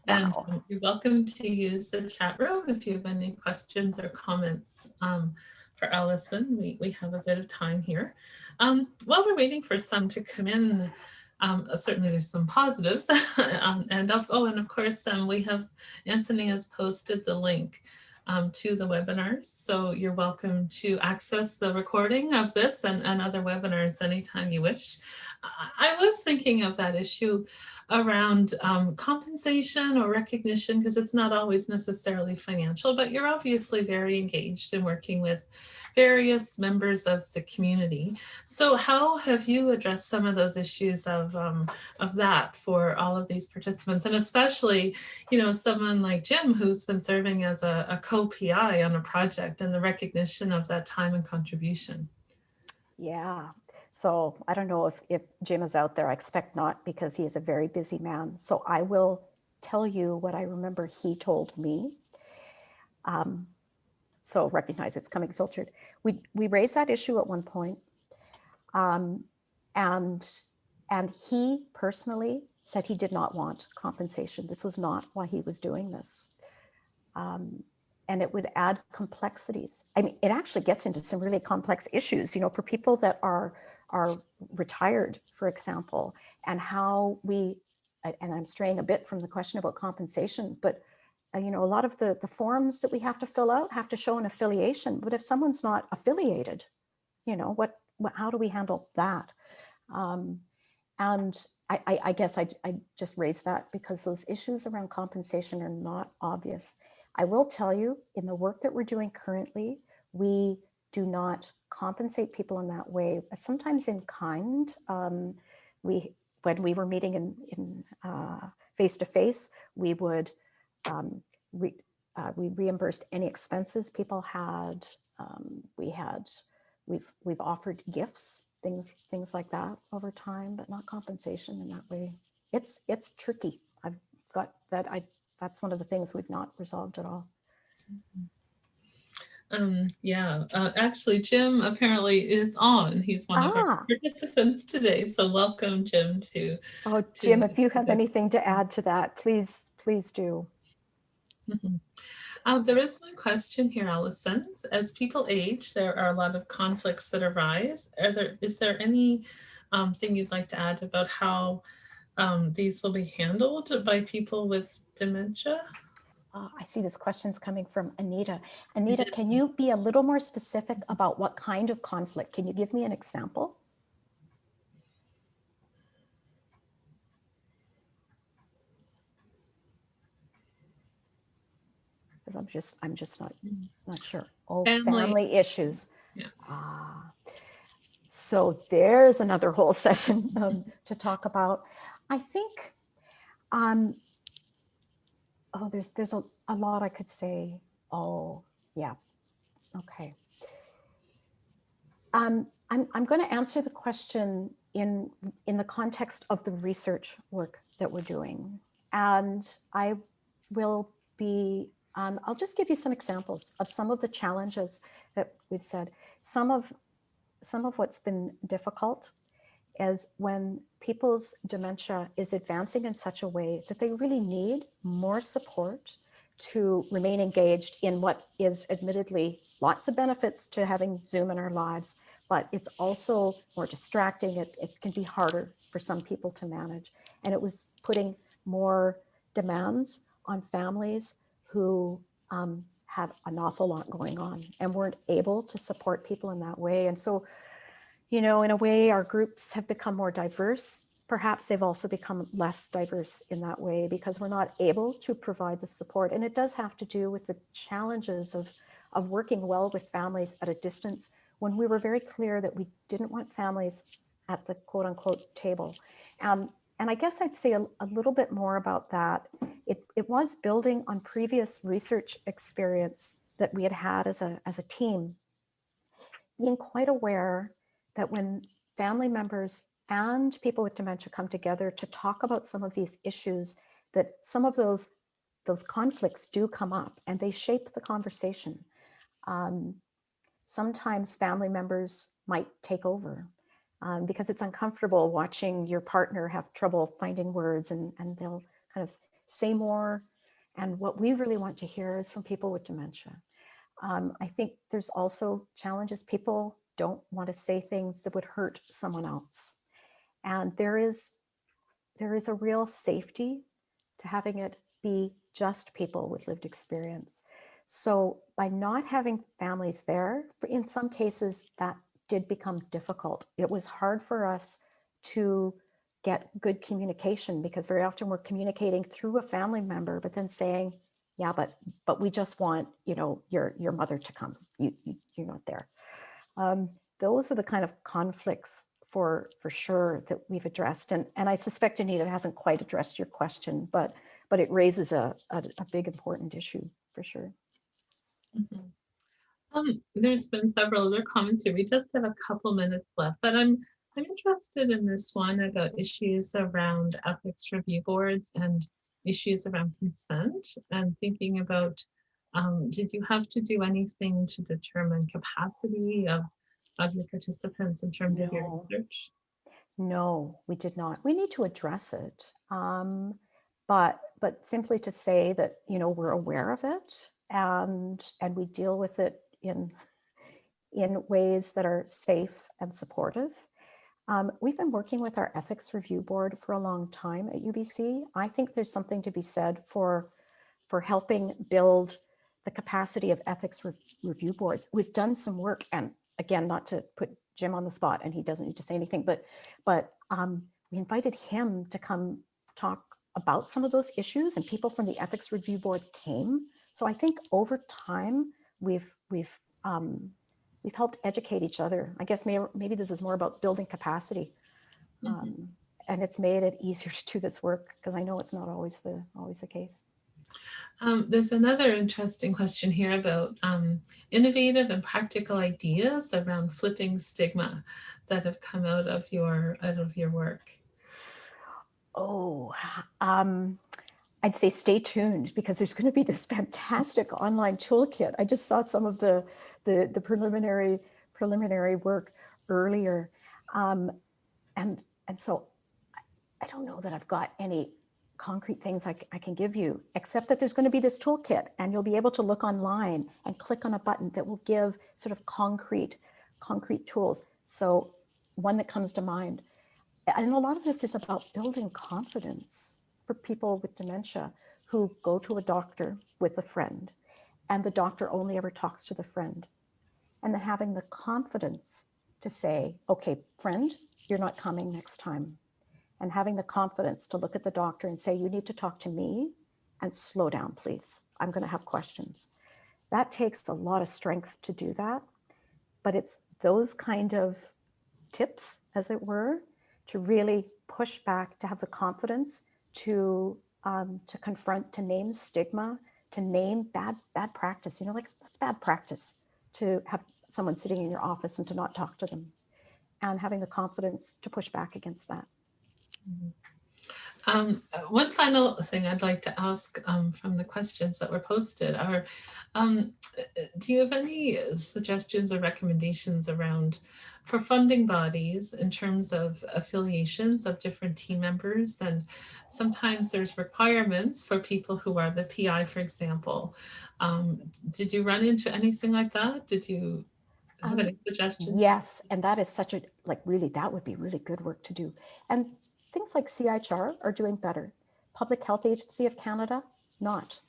And Wow. you're welcome to use the chat room if you have any questions or comments for Alison. We have a bit of time here. While we're waiting for some to come in, certainly there's some positives. And of course, we have Anthony has posted the link to the webinars. So you're welcome to access the recording of this and other webinars anytime you wish. I was thinking of that issue around compensation or recognition, because it's not always necessarily financial, but you're obviously very engaged in working with various members of the community. So how have you addressed some of those issues of that for all of these participants, and especially, someone like Jim, who's been serving as a co-PI on a project, and the recognition of that time and contribution? Yeah. So I don't know if Jim is out there. I expect not, because he is a very busy man. So I will tell you what I remember he told me. So recognize it's coming filtered. We raised that issue at one point, and he personally said he did not want compensation. This was not why he was doing this. And it would add complexities. I mean, it actually gets into some really complex issues, for people that are retired, for example, and how we, and I'm straying a bit from the question about compensation, but a lot of the forms that we have to fill out have to show an affiliation. But if someone's not affiliated, how do we handle that? And I guess I just raised that because those issues around compensation are not obvious. I will tell you, in the work that we're doing currently, we do not compensate people in that way. Sometimes in kind. When we were meeting in face-to-face, we would we reimbursed any expenses people had. We've offered gifts, things like that over time, but not compensation in that way. It's tricky. I've got that. That's one of the things we've not resolved at all. Actually, Jim apparently is on. He's one of our participants today. So welcome, Jim, to. Oh, Jim, if you have anything to add to that, please do. There is one question here, Alison. As people age, there are a lot of conflicts that arise. Is there any thing you'd like to add about how these will be handled by people with dementia? I see this question's coming from Anita. Anita, can you be a little more specific about what kind of conflict? Can you give me an example? Because I'm just not sure. Oh, family issues. Yeah. So there's another whole session to talk about. I think, there's a lot I could say. Oh, yeah. Okay. I'm going to answer the question in the context of the research work that we're doing. And I will be, I'll just give you some examples of some of the challenges that we've said. Some of what's been difficult is when people's dementia is advancing in such a way that they really need more support to remain engaged in what is admittedly lots of benefits to having Zoom in our lives, but it's also more distracting. It can be harder for some people to manage. And it was putting more demands on families who have an awful lot going on and weren't able to support people in that way. And so, you know, in a way, our groups have become more diverse. Perhaps they've also become less diverse in that way because we're not able to provide the support. And it does have to do with the challenges of working well with families at a distance when we were very clear that we didn't want families at the quote unquote table. And I guess I'd say a little bit more about that. It was building on previous research experience that we had had as a team, being quite aware that when family members and people with dementia come together to talk about some of these issues, that some of those conflicts do come up and they shape the conversation. Sometimes family members might take over because it's uncomfortable watching your partner have trouble finding words, and they'll kind of say more. And what we really want to hear is from people with dementia. I think there's also challenges. People don't want to say things that would hurt someone else. And there is a real safety to having it be just people with lived experience. So by not having families there, in some cases that did become difficult. It was hard for us to get good communication because very often we're communicating through a family member, but then saying, yeah, but we just want, you know, your mother to come. You're not there. Those are the kind of conflicts for sure that we've addressed. And I suspect, Anita, hasn't quite addressed your question, but it raises a big important issue for sure. There's been several other comments here. We just have a couple minutes left, but I'm interested in this one about issues around ethics review boards and issues around consent, and thinking about, did you have to do anything to determine capacity of your participants in terms of your research? No, we did not. We need to address it. But simply to say that, you know, we're aware of it and we deal with it in ways that are safe and supportive. We've been working with our ethics review board for a long time at UBC. I think there's something to be said for helping build the capacity of ethics review boards. We've done some work, and again, not to put Jim on the spot, and he doesn't need to say anything, but we invited him to come talk about some of those issues, and people from the ethics review board came. So I think over time we've helped educate each other. I guess maybe this is more about building capacity, and it's made it easier to do this work because I know it's not always the case. There's another interesting question here about innovative and practical ideas around flipping stigma that have come out of your work. Oh, I'd say stay tuned because there's going to be this fantastic online toolkit. I just saw some of the preliminary work earlier, and so I don't know that I've got any concrete things I can give you, except that there's going to be this toolkit, and you'll be able to look online and click on a button that will give sort of concrete tools. So one that comes to mind, and a lot of this is about building confidence for people with dementia who go to a doctor with a friend, and the doctor only ever talks to the friend, and then having the confidence to say, okay, friend, you're not coming next time. And having the confidence to look at the doctor and say, you need to talk to me and slow down, please. I'm going to have questions. That takes a lot of strength to do that. But it's those kind of tips, as it were, to really push back, to have the confidence to confront, to name stigma, to name bad practice. You know, like that's bad practice to have someone sitting in your office and to not talk to them, and having the confidence to push back against that. One final thing I'd like to ask from the questions that were posted are, do you have any suggestions or recommendations around for funding bodies in terms of affiliations of different team members? And sometimes there's requirements for people who are the PI, for example. Did you run into anything like that? Did you have any suggestions? Yes, and that is such a, really, that would be really good work to do. And things like CIHR are doing better. Public Health Agency of Canada not.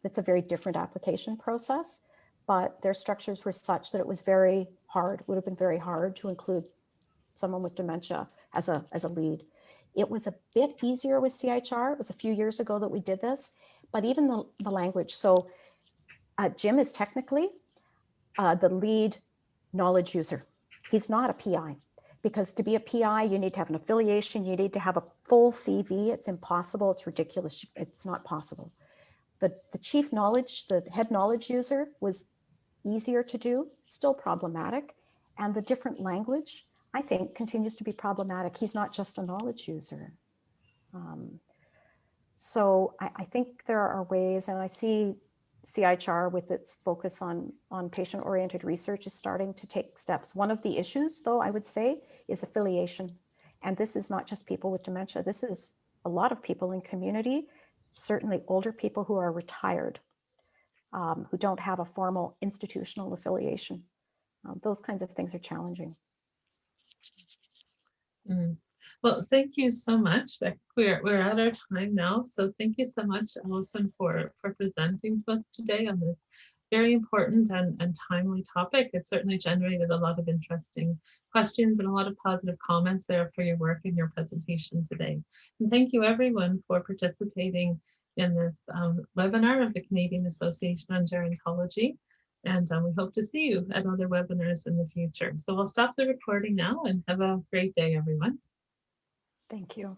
It's a very different application process, but their structures were such that it was very hard, would have been very hard to include someone with dementia as a lead. It was a bit easier with CHR. It was a few years ago that we did this, but even the language. So Jim is technically the lead knowledge user. He's not a PI, because to be a PI, you need to have an affiliation, you need to have a full CV. It's impossible, it's ridiculous, it's not possible. The chief knowledge, the head knowledge user was easier to do, still problematic. And the different language, I think, continues to be problematic. He's not just a knowledge user. So I think there are ways, and I see CIHR with its focus on patient-oriented research is starting to take steps. One of the issues, though, I would say, is affiliation. And this is not just people with dementia. This is a lot of people in community, certainly older people who are retired, who don't have a formal institutional affiliation. Those kinds of things are challenging. Well, thank you so much. We're at our time now. So thank you so much, Alison, for presenting to us today on this very important and timely topic. It certainly generated a lot of interesting questions and a lot of positive comments there for your work in your presentation today. And thank you everyone for participating in this webinar of the Canadian Association on Gerontology. And we hope to see you at other webinars in the future. So we'll stop the recording now and have a great day, everyone. Thank you.